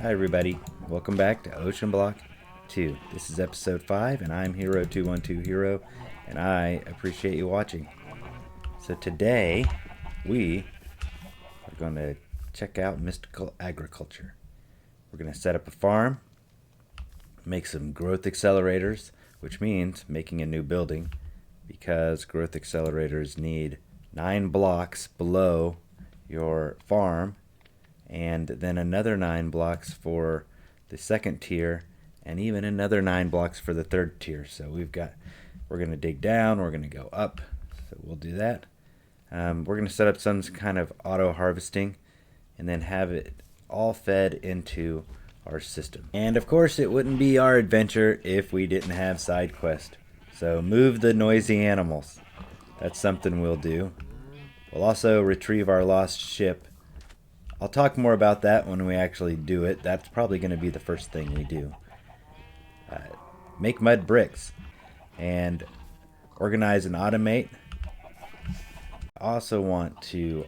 Hi everybody, welcome back to OceanBlock 2. This is episode 5 and I'm Hero212 Hero and I appreciate you watching. So today we are going to check out mystical agriculture. We're going to set up a farm, make some growth accelerators, which means making a new building because growth accelerators need 9 blocks below your farm and then another 9 blocks for the second tier, and even another 9 blocks for the third tier. So we're going to dig down, we're going to go up, so we'll do that. We're going to set up some kind of auto harvesting and then have it all fed into our system. And of course it wouldn't be our adventure if we didn't have side quest. So move the noisy animals. That's something we'll do. We'll also retrieve our lost ship. I'll talk more about that when we actually do it. That's probably going to be the first thing we do. Make mud bricks and organize and automate. I also want to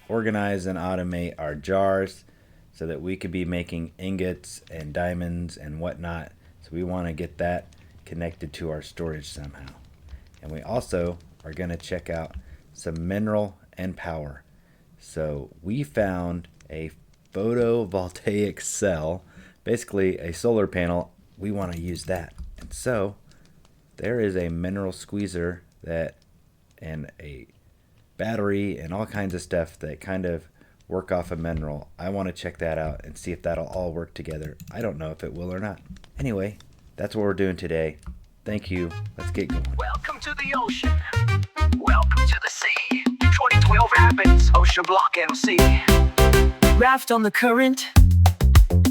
organize and automate our jars so that we could be making ingots and diamonds and whatnot. So we want to get that connected to our storage somehow. And we also are going to check out some mineral and power. So we found a photovoltaic cell, basically a solar panel. We want to use that. And so there is a mineral squeezer and a battery and all kinds of stuff that kind of work off a mineral. I want to check that out and see if that'll all work together. I don't know if it will or not. Anyway, that's what we're doing today. Thank you. Let's get going. Welcome to the ocean. Welcome to the sea. 2012 Rapids, OceanBlock MC. Raft on the current.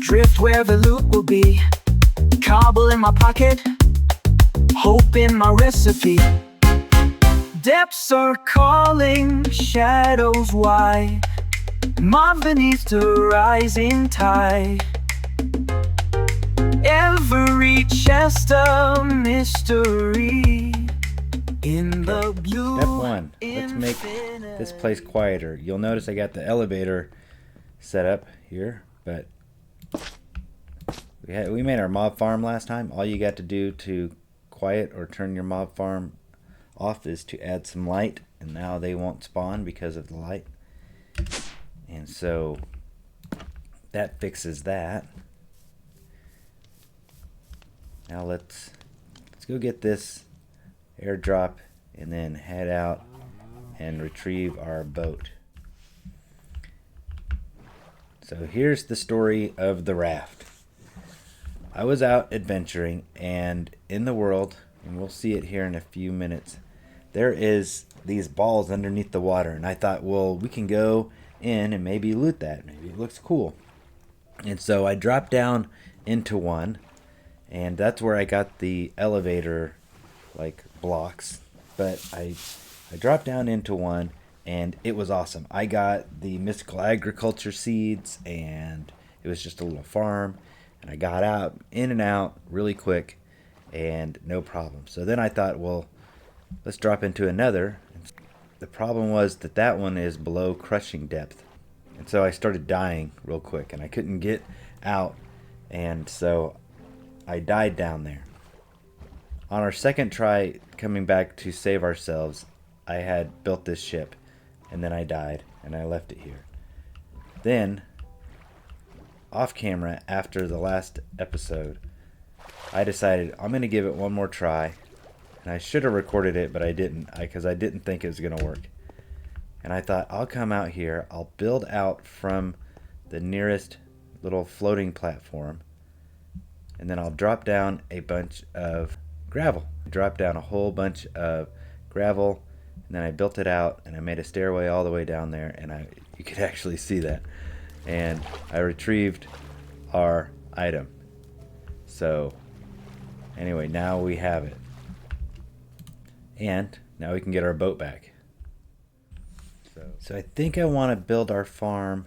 Drift where the loot will be. Cobble in my pocket. Hope in my recipe. Depths are calling, shadows wide. Mob beneath the rising tide. Every chest a mystery. In the blue. Step 1. Let's make this place quieter. You'll notice I got the elevator set up here, but we made our mob farm last time. All you got to do to quiet or turn your mob farm off is to add some light, and now they won't spawn because of the light. And so that fixes that. Now let's go get this airdrop and then head out and retrieve our boat. So here's the story of the raft. I was out adventuring, and in the world, and we'll see it here in a few minutes, there is these balls underneath the water, and I thought, well, we can go in and maybe loot that. Maybe it looks cool. And so I dropped down into one, and that's where I got the elevator blocks. But I dropped down into one and it was awesome. I got the mystical agriculture seeds and it was just a little farm, and I got out in and out really quick and no problem. So then I thought, well, let's drop into another. The problem was that one is below crushing depth, and so I started dying real quick and I couldn't get out, and so I died down there. On our second try coming back to save ourselves, I had built this ship, and then I died, and I left it here. Then, off camera, after the last episode, I decided I'm going to give it one more try, and I should have recorded it, but I didn't, because I didn't think it was going to work. And I thought, I'll come out here, I'll build out from the nearest little floating platform, and then I'll drop down a bunch of gravel. Dropped down a whole bunch of gravel, and then I built it out, and I made a stairway all the way down there, and you could actually see that. And I retrieved our item. So anyway, now we have it. And now we can get our boat back. So I think I want to build our farm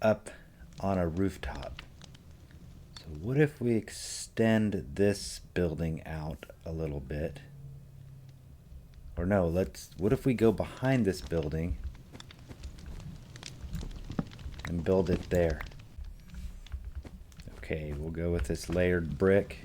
up on a rooftop. What if we extend this building out a little bit? Or no, what if we go behind this building and build it there? Okay, we'll go with this layered brick.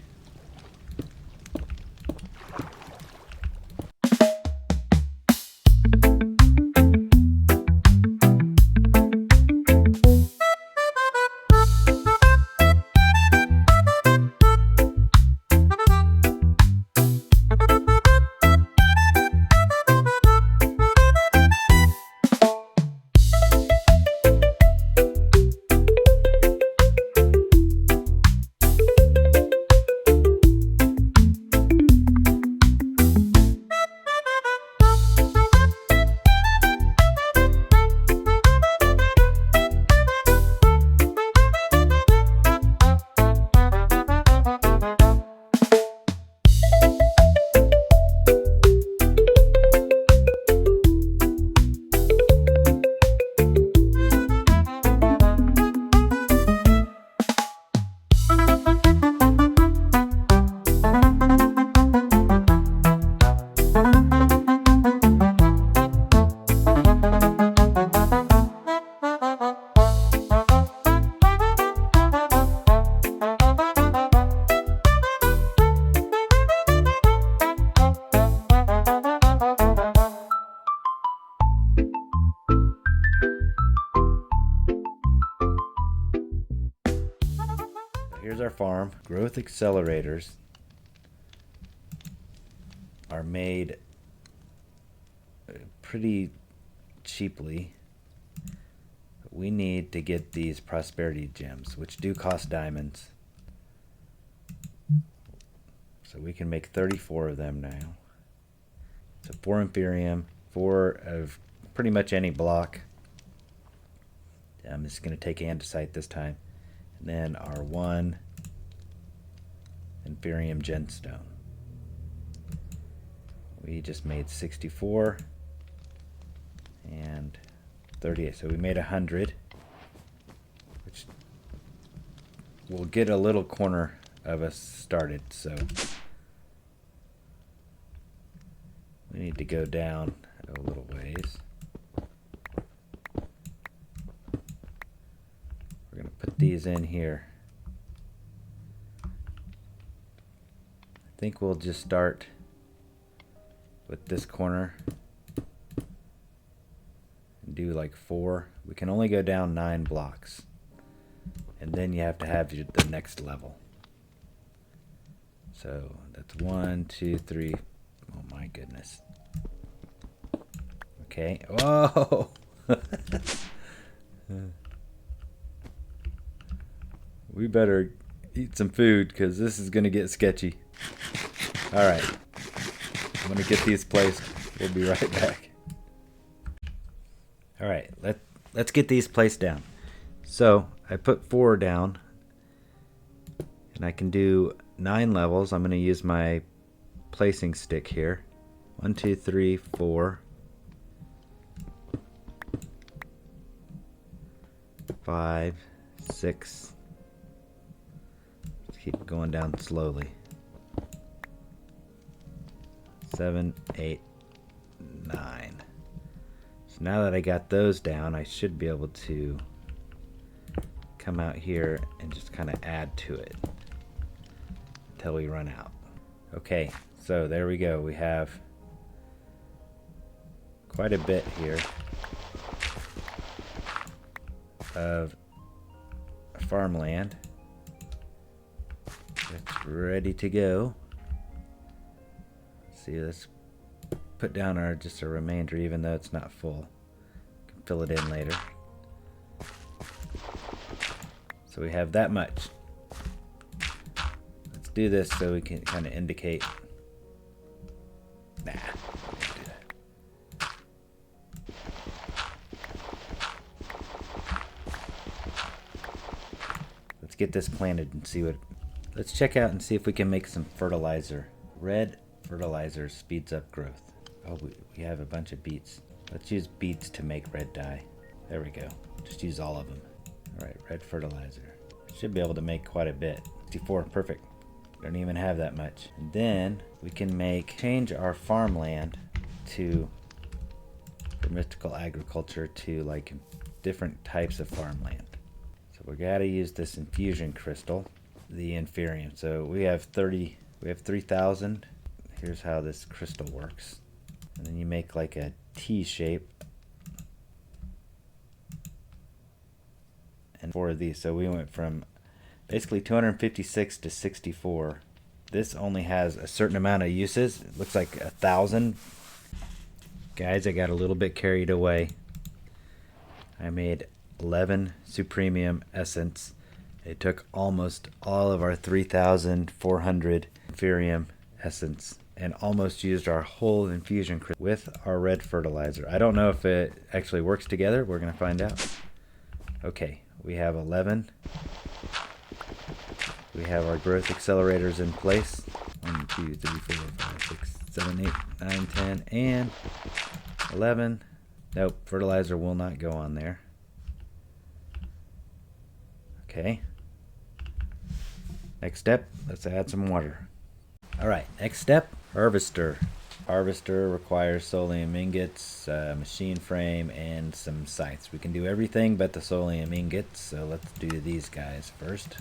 Here's our farm. Growth accelerators are made pretty cheaply. We need to get these prosperity gems, which do cost diamonds. So we can make 34 of them now. So 4 Imperium, 4 of pretty much any block. I'm just going to take andesite this time. And then our 1 Imperium gemstone. We just made 64 and 38. So we made 100, which will get a little corner of us started. So we need to go down a little ways. We're going to put these in here. I think we'll just start with this corner and do like 4. We can only go down 9 blocks, and then you have to have the next level. So that's 1, 2, 3. Oh my goodness. Okay. Whoa. We better eat some food because this is going to get sketchy. All right. I'm going to get these placed. We'll be right back. All right. Let's get these placed down. So I put 4 down, and I can do 9 levels. I'm going to use my placing stick here. 1, 2, 3, 4, 5, 6. Let's keep going down slowly. 7, 8, 9. So now that I got those down, I should be able to come out here and just kind of add to it until we run out. Okay, so there we go. We have quite a bit here of farmland. It's ready to go. See, let's put down our just a remainder, even though it's not full. Can fill it in later. So we have that much. Let's do this so we can kind of indicate. Nah, we can't do that. Let's get this planted and see what. Let's check out and see if we can make some fertilizer. Red fertilizer speeds up growth. Oh, we have a bunch of beets. Let's use beets to make red dye. There we go. Just use all of them. All right, red fertilizer. Should be able to make quite a bit. 64, perfect. Don't even have that much. And then we can change our farmland to, for mystical agriculture, to like different types of farmland. So we got to use this infusion crystal, the inferium. So we have 3,000. Here's how this crystal works. And then you make like a T shape. And 4 of these. So we went from basically 256 to 64. This only has a certain amount of uses. It looks like 1,000. Guys, I got a little bit carried away. I made 11 Supremium Essence. It took almost all of our 3,400 Inferium Essence and almost used our whole infusion crystal with our red fertilizer. I don't know if it actually works together. We're going to find out. Okay, we have 11. We have our growth accelerators in place. 1, 2, 3, 4, 5, 6, 7, 8, 9, 10, and 11. Nope, fertilizer will not go on there. Okay. Next step, let's add some water. Alright, next step, harvester. Harvester requires solium ingots, machine frame, and some scythes. We can do everything but the solium ingots, so let's do these guys first.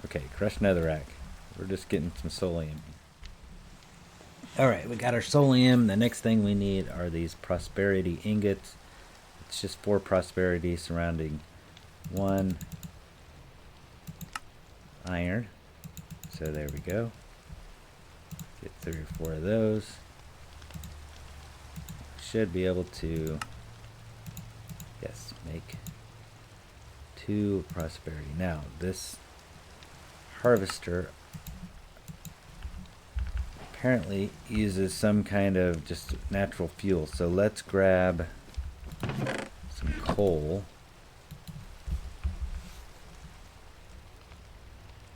Okay, crushed netherrack. We're just getting some solium. Alright, we got our solium. The next thing we need are these prosperity ingots. It's just 4 prosperity surrounding 1 iron. So there we go. Get 3 or 4 of those. Should be able to, yes, make 2 prosperity. Now this harvester apparently uses some kind of just natural fuel. So let's grab some coal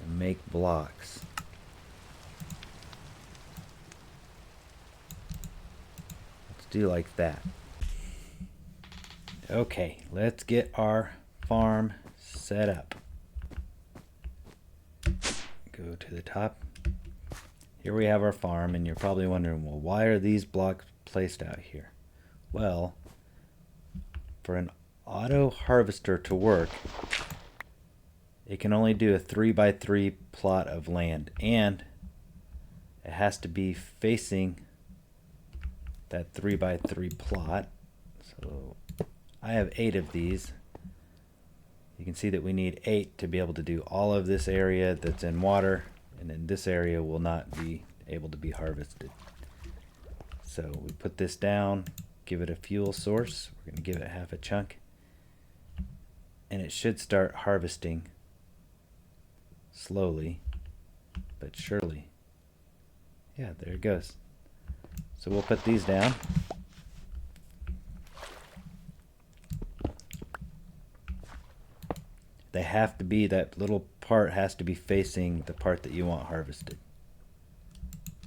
and make blocks. Let's do like that. Okay, let's get our farm set up. Go to the top. Here we have our farm, and you're probably wondering, well, why are these blocks placed out here? Well, for an auto harvester to work, it can only do a 3x3 plot of land, and it has to be facing that 3x3 plot. So I have 8 of these. You can see that we need 8 to be able to do all of this area that's in water, and then this area will not be able to be harvested. So we put this down, give it a fuel source. We're going to give it half a chunk, and it should start harvesting slowly but surely. Yeah, there it goes. So we'll put these down. They have to be, that little part has to be facing the part that you want harvested.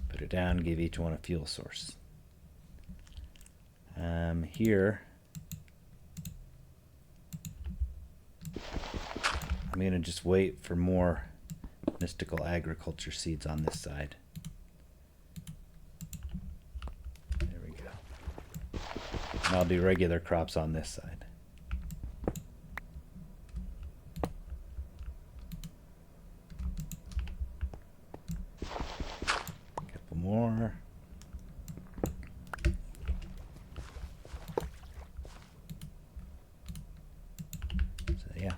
Put it down, give each one a fuel source. Here, I'm going to just wait for more mystical agriculture seeds on this side. There we go. And I'll do regular crops on this side. More. So yeah.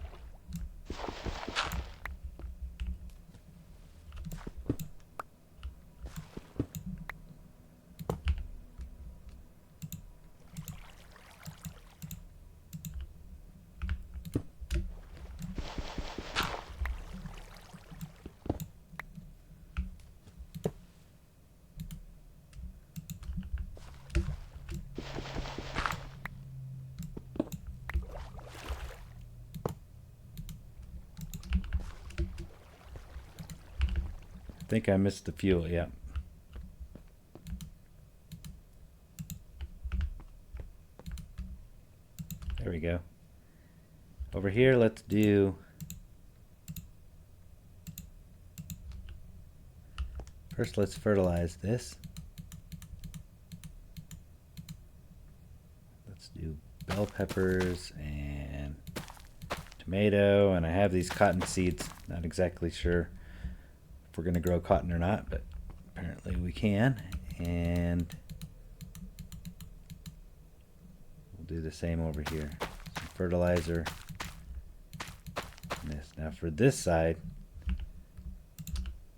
I think I missed the fuel, yeah. There we go. Over here, let's do, first let's fertilize this. Let's do bell peppers and tomato, and I have these cotton seeds. Not exactly sure if we're going to grow cotton or not, but apparently we can. And we'll do the same over here. Some fertilizer. And this. Now for this side,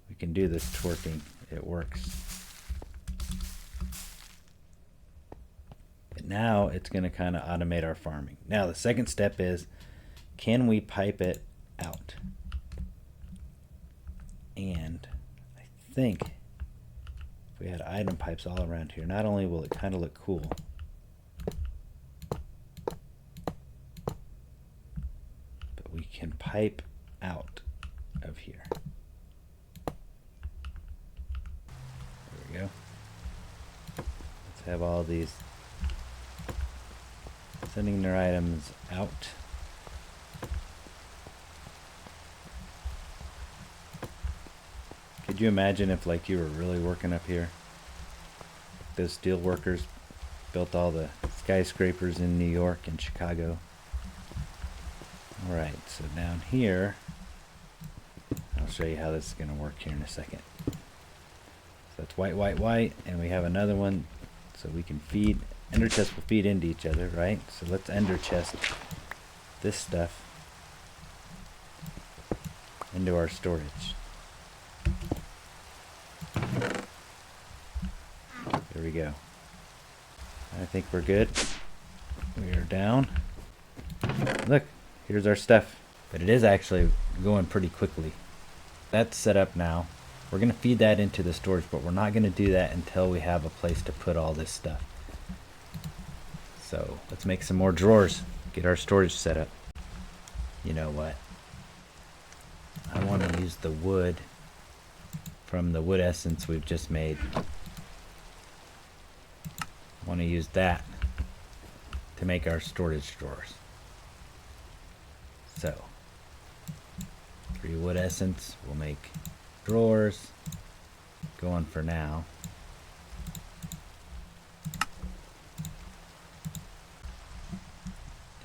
we can do this twerking. It works. But now it's going to kind of automate our farming. Now the second step is, can we pipe it out? And I think if we had item pipes all around here, not only will it kind of look cool, but we can pipe out of here. There we go. Let's have all these sending their items out. Could you imagine if like you were really working up here? Those steel workers built all the skyscrapers in New York and Chicago. Alright, so down here, I'll show you how this is going to work here in a second. So that's white, white, white, and we have another one so we can feed. Ender chests will feed into each other, right? So let's ender chest this stuff into our storage. There we go. I think we're good. We are down. Look, here's our stuff. But it is actually going pretty quickly. That's set up now. We're going to feed that into the storage, but we're not going to do that until we have a place to put all this stuff. So let's make some more drawers. Get our storage set up. You know what? I want to use the wood from the wood essence we've just made. I want to use that to make our storage drawers. So 3 wood essence will make drawers. Going for now.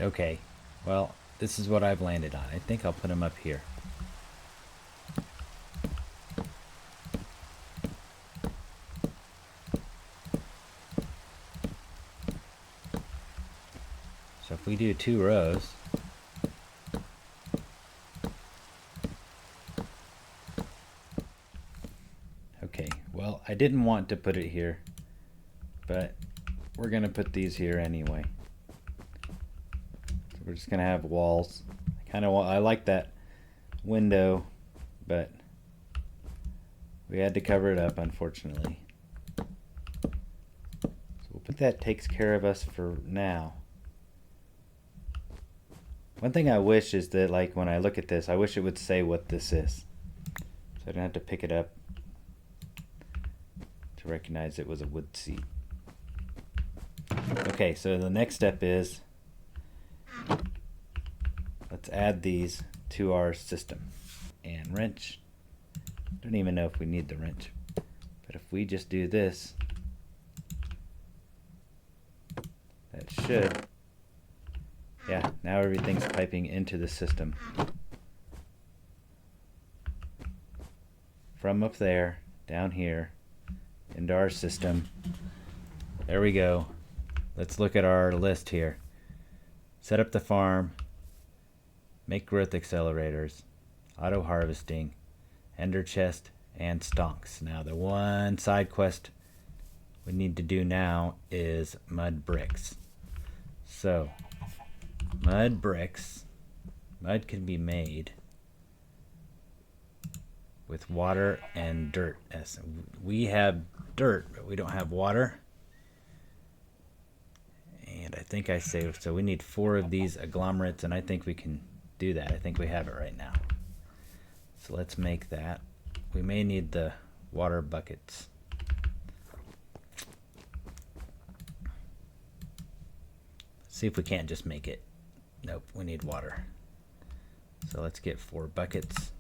Okay, well, this is what I've landed on. I think I'll put them up here. So if we do 2 rows, okay, well, I didn't want to put it here, but we're going to put these here anyway. So we're just going to have walls. I like that window, but we had to cover it up, unfortunately. So we'll put that takes care of us for now. One thing I wish is that, like, when I look at this, I wish it would say what this is. So I don't have to pick it up to recognize it was a wood seed. Okay, so the next step is, let's add these to our system. And wrench. Don't even know if we need the wrench. But if we just do this, that should... Yeah, now everything's piping into the system. From up there, down here, into our system. There we go. Let's look at our list here. Set up the farm, make growth accelerators, auto harvesting, ender chest, and stonks. Now the one side quest we need to do now is mud bricks. So mud bricks. Mud can be made with water and dirt. We have dirt, but we don't have water. And I think I saved, so we need 4 of these agglomerates, and I think we can do that. I think we have it right now. So let's make that. We may need the water buckets. See if we can't just make it. Nope, we need water. So let's get 4 buckets.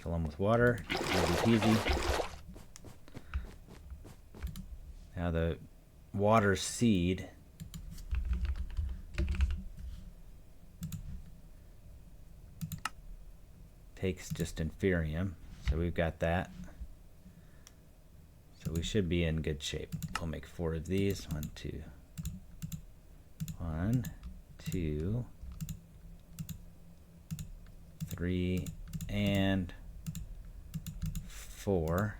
Fill them with water. Easy peasy. Now the water seed takes just inferium. So we've got that. So we should be in good shape. We'll make 4 of these. 1, 2. 1, 2, 3, and 4.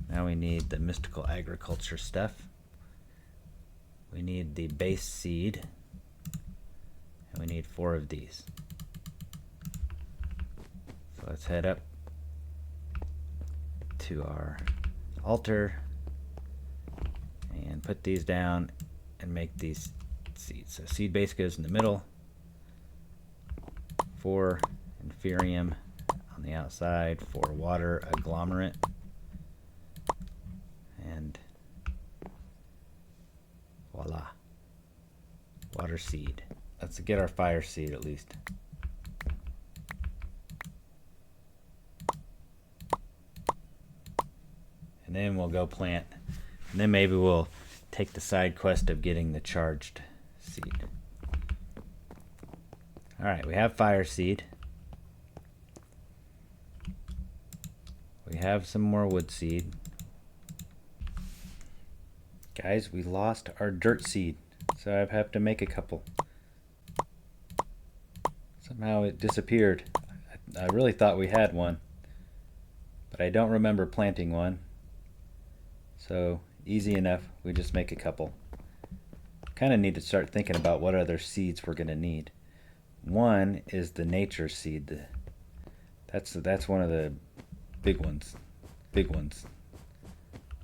Now we need the mystical agriculture stuff. We need the base seed, and we need 4 of these. So let's head up to our altar and put these down and make these seeds. So seed base goes in the middle, 4 inferium on the outside, 4 water agglomerate, and voila, water seed. Let's get our fire seed at least. And then we'll go plant. And then maybe we'll take the side quest of getting the charged seed. Alright, we have fire seed. We have some more wood seed. Guys, we lost our dirt seed, so I have to make a couple. Somehow it disappeared. I really thought we had one, but I don't remember planting one. So easy enough, we just make a couple. Kind of need to start thinking about what other seeds we're going to need. One is the nature seed. That's one of the big ones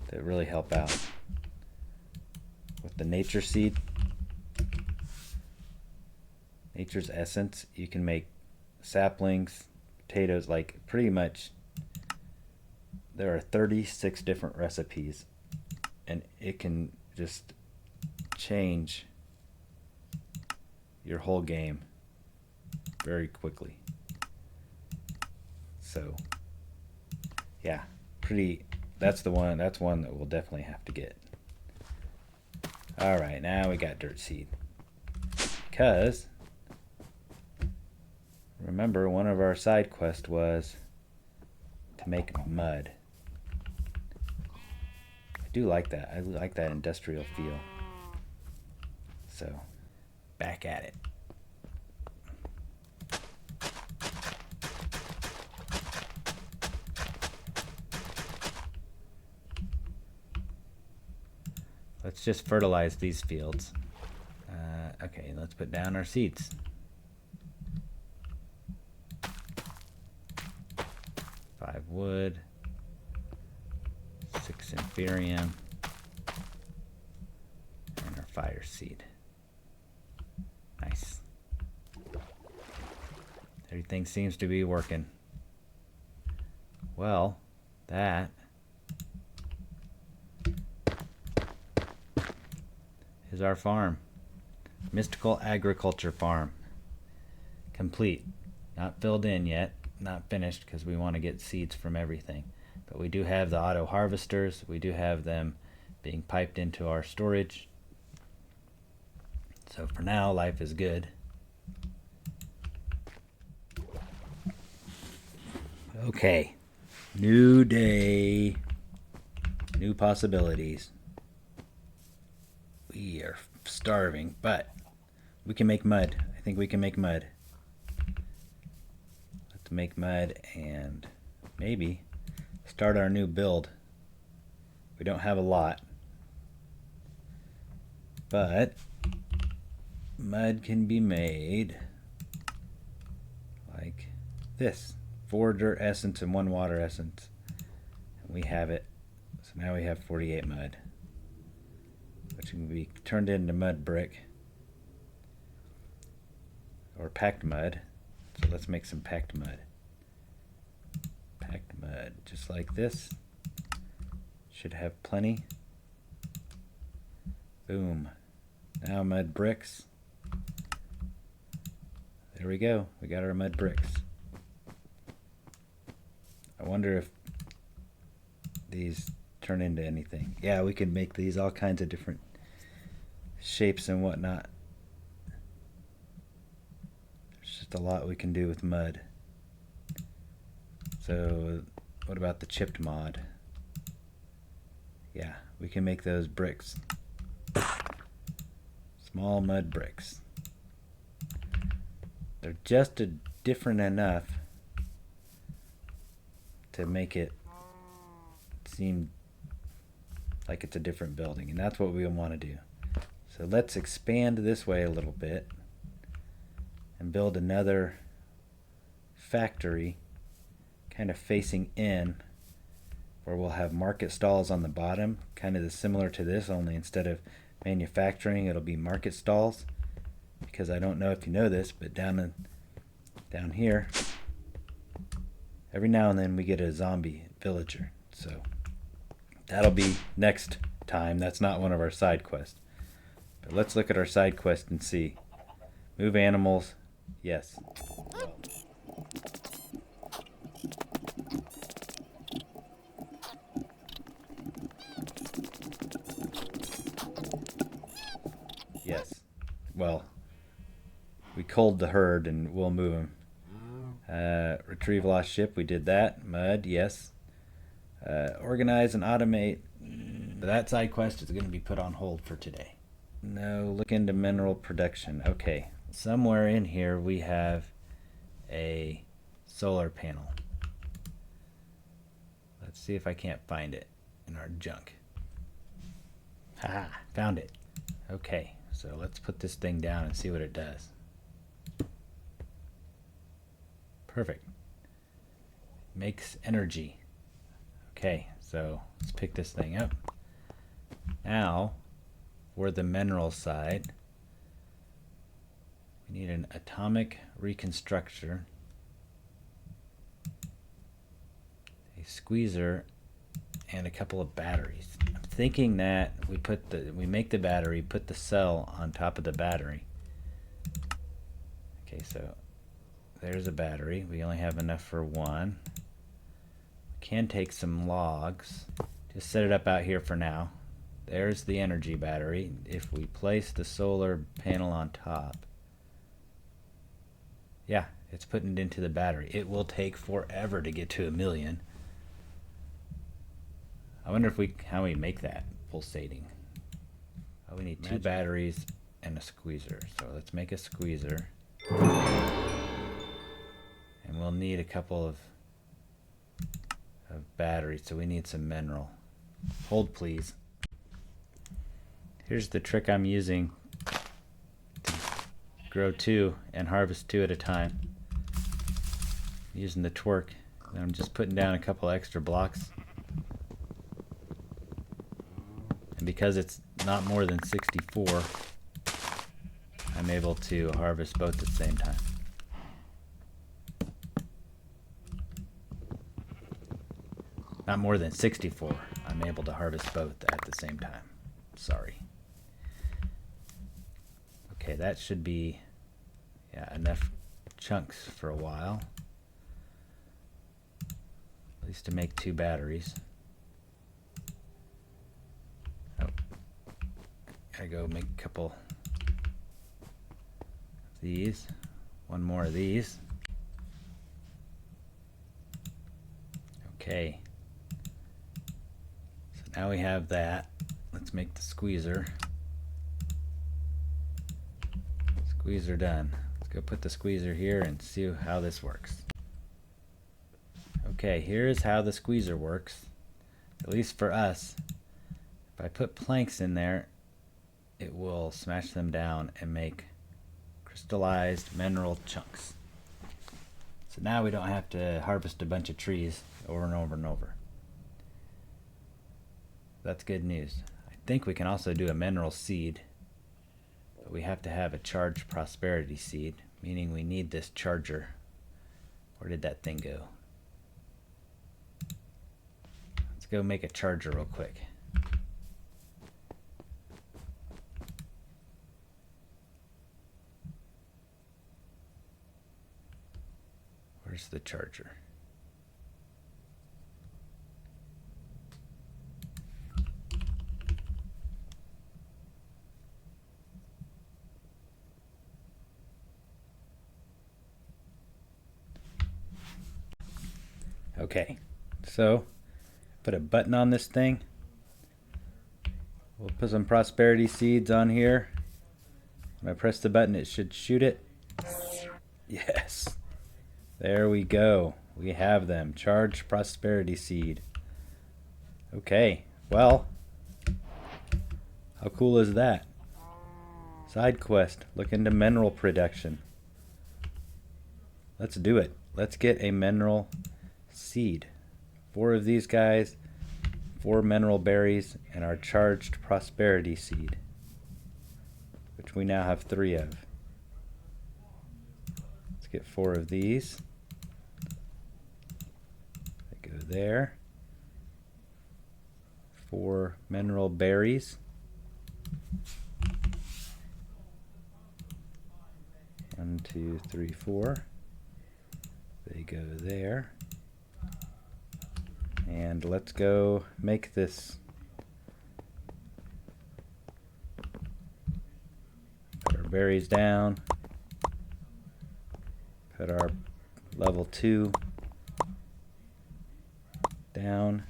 that really help out. With the nature seed, nature's essence, you can make saplings, potatoes, like pretty much there are 36 different recipes, and it can just change your whole game very quickly. So yeah, that's one that we'll definitely have to get. Alright, now we got dirt seed. Because remember, one of our side quests was to make mud. I do like that. I like that industrial feel. So, back at it. Let's just fertilize these fields. Okay, let's put down our seeds. Five wood, 6 inferium, and our fire seed. Nice. Everything seems to be working. Well, that is our farm. Mystical agriculture farm. Complete. Not filled in yet. Not finished because we want to get seeds from everything. But we do have the auto harvesters. We do have them being piped into our storage. So for now, life is good. Okay. New day. New possibilities. We are starving, but we can make mud. I think we can make mud. Let's make mud and maybe start our new build. We don't have a lot, but mud can be made like this. 4 dirt essence and 1 water essence. And we have it. So now we have 48 mud, which can be turned into mud brick or packed mud. So let's make some packed mud. Packed mud, just like this. Should have plenty. Boom. Now mud bricks. There we go. We got our mud bricks. I wonder if these turn into anything. Yeah, we can make these all kinds of different shapes and whatnot. There's just a lot we can do with mud. So what about the chipped mod? Yeah, we can make those bricks. Small mud bricks. They're just different enough to make it seem like it's a different building, and that's what we want to do. So let's expand this way a little bit and build another factory kind of facing in, where we'll have market stalls on the bottom, kind of similar to this, only instead of manufacturing it'll be market stalls, because I don't know if you know this, but down here every now and then we get a zombie villager. So that'll be next time. That's not one of our side quests. But let's look at our side quest and see. Move animals. Yes. Yes. Well, we culled the herd and we'll move them. Retrieve lost ship. We did that. Mud. Yes. Organize and automate. That side quest is going to be put on hold for today. No, look into mineral production. Okay, somewhere in here we have a solar panel. Let's see if I can't find it in our junk. Haha, found it. Okay, so let's put this thing down and see what it does. Perfect. Makes energy. Okay, so let's pick this thing up. Now, for the mineral side, we need an atomic reconstructor, a squeezer, and a couple of batteries. I'm thinking that we make the battery, put the cell on top of the battery. Okay, so there's a battery. We only have enough for one. Can take some logs. Just set it up out here for now. There's the energy battery. If we place the solar panel on top, yeah, it's putting it into the battery. It will take forever to get to 1,000,000. I wonder how we make that pulsating. Oh, we need two batteries and a squeezer. So let's make a squeezer. And we'll need a couple of batteries, so we need some mineral. Hold please. Here's the trick I'm using to grow 2 and harvest 2 at a time. I'm using the twerk, and I'm just putting down a couple extra blocks. And because it's not more than 64, I'm able to harvest both at the same time. Not more than 64. I'm able to harvest both at the same time. Sorry. Okay, that should be enough chunks for a while. At least to make 2 batteries. Oh, gotta go make a couple of these. One more of these. Okay. Now we have that. Let's make the squeezer. Squeezer done. Let's go put the squeezer here and see how this works. Okay, here's how the squeezer works, at least for us. If I put planks in there, it will smash them down and make crystallized mineral chunks. So now we don't have to harvest a bunch of trees over and over and over. That's good news. I think we can also do a mineral seed, but we have to have a charged prosperity seed, meaning we need this charger. Where did that thing go? Let's go make a charger real quick. Where's the charger? Okay, so put a button on this thing. We'll put some prosperity seeds on here. When I press the button, it should shoot it. Yes. There we go. We have them. Charged prosperity seed. Okay, well, how cool is that? Side quest. Look into mineral production. Let's do it. Let's get a mineral seed. 4 of these guys, 4 mineral berries, and our charged prosperity seed, which we now have 3 of. Let's get 4 of these. They go there. 4 mineral berries. 1, 2, 3, 4. They go there. And let's go make this. Put our berries down. Put our level 2 down.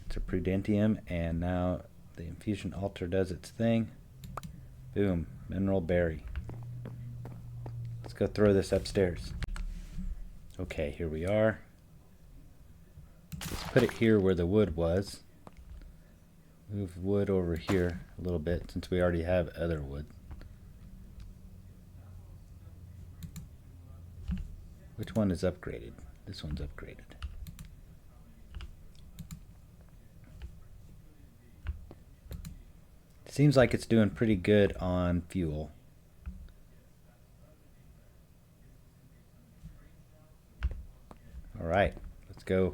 It's a Prudentium, and now the infusion altar does its thing. Boom, mineral berry. Let's go throw this upstairs. Okay, here we are. Let's put it here where the wood was. Move wood over here a little bit since we already have other wood. Which one is upgraded? This one's upgraded. Seems like it's doing pretty good on fuel. Alright, let's go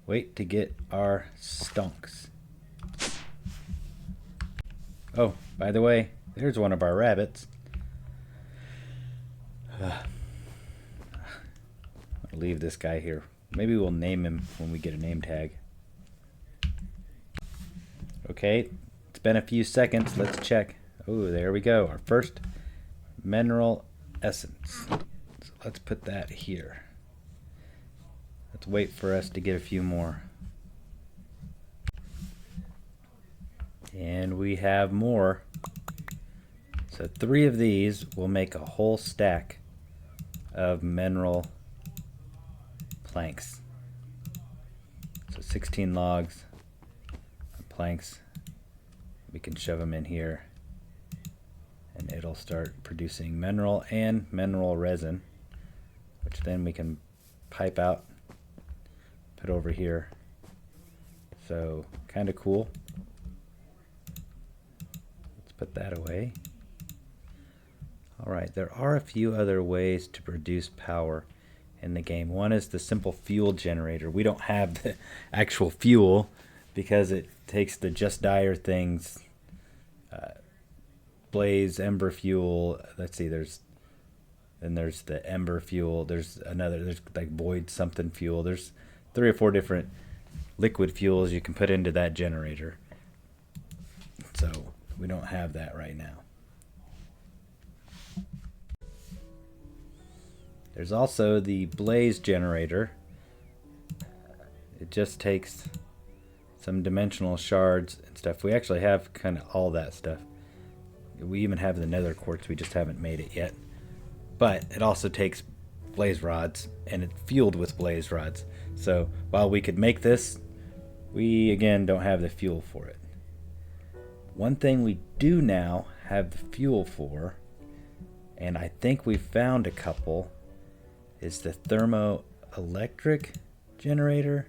wait to get our stonks. Oh, by the way, there's one of our rabbits. I'll leave this guy here. Maybe we'll name him when we get a name tag. Okay, it's been a few seconds. Let's check. Oh, there we go. Our first mineral essence. So let's put that here. Let's wait for us to get a few more. And we have more. So 3 of these will make a whole stack of mineral planks. So 16 logs, planks. We can shove them in here and it'll start producing mineral and mineral resin, which then we can pipe out, put over here. So kind of cool. Let's put that away. Alright, there are a few other ways to produce power in the game. One is the simple fuel generator. We don't have the actual fuel because it takes the Just Dire things, blaze, ember fuel. Let's see, there's the ember fuel. There's like void something fuel. There's 3 or 4 different liquid fuels you can put into that generator. So we don't have that right now. There's also the blaze generator. It just takes some dimensional shards and stuff. We actually have kind of all that stuff. We even have the nether quartz, we just haven't made it yet. But it also takes blaze rods, and it's fueled with blaze rods. So while we could make this, we again don't have the fuel for it. One thing we do now have the fuel for, and I think we found a couple, is the thermoelectric generator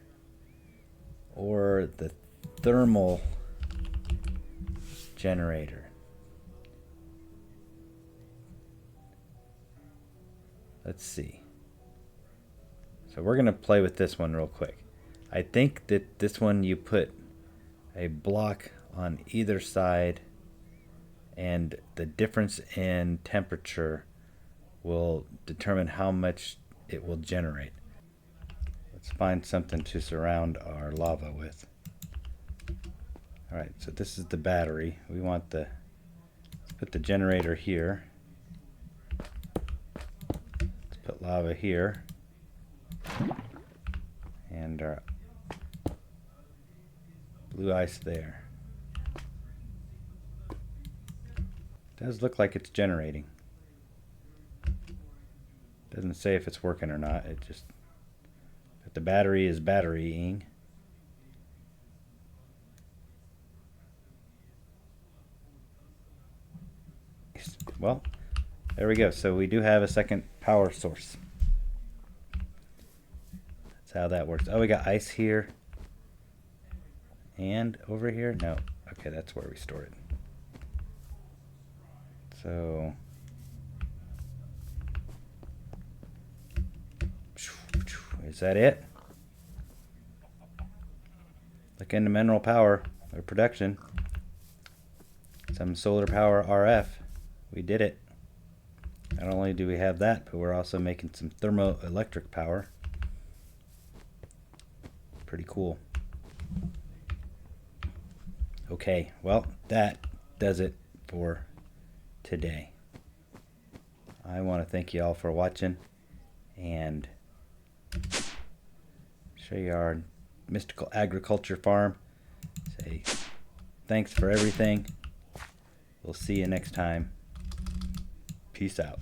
or the thermal generator. Let's see. So we're going to play with this one real quick. I think that this one you put a block on either side, and the difference in temperature will determine how much it will generate. Let's find something to surround our lava with. Alright, so this is the battery. We want let's put the generator here. Let's put lava here. And our blue ice there. Does look like it's generating. Doesn't say if it's working or not. It just, but the battery is batterying. Well, there we go. So we do have a second power source. That's how that works. Oh, we got ice here. And over here? No. Okay, that's where we store it. So is that it? Look into mineral power or production. Some solar power RF. We did it. Not only do we have that, but we're also making some thermoelectric power. Pretty cool. Okay, well, that does it for today. I want to thank you all for watching and show you our mystical agriculture farm. Say thanks for everything. We'll see you next time. Peace out.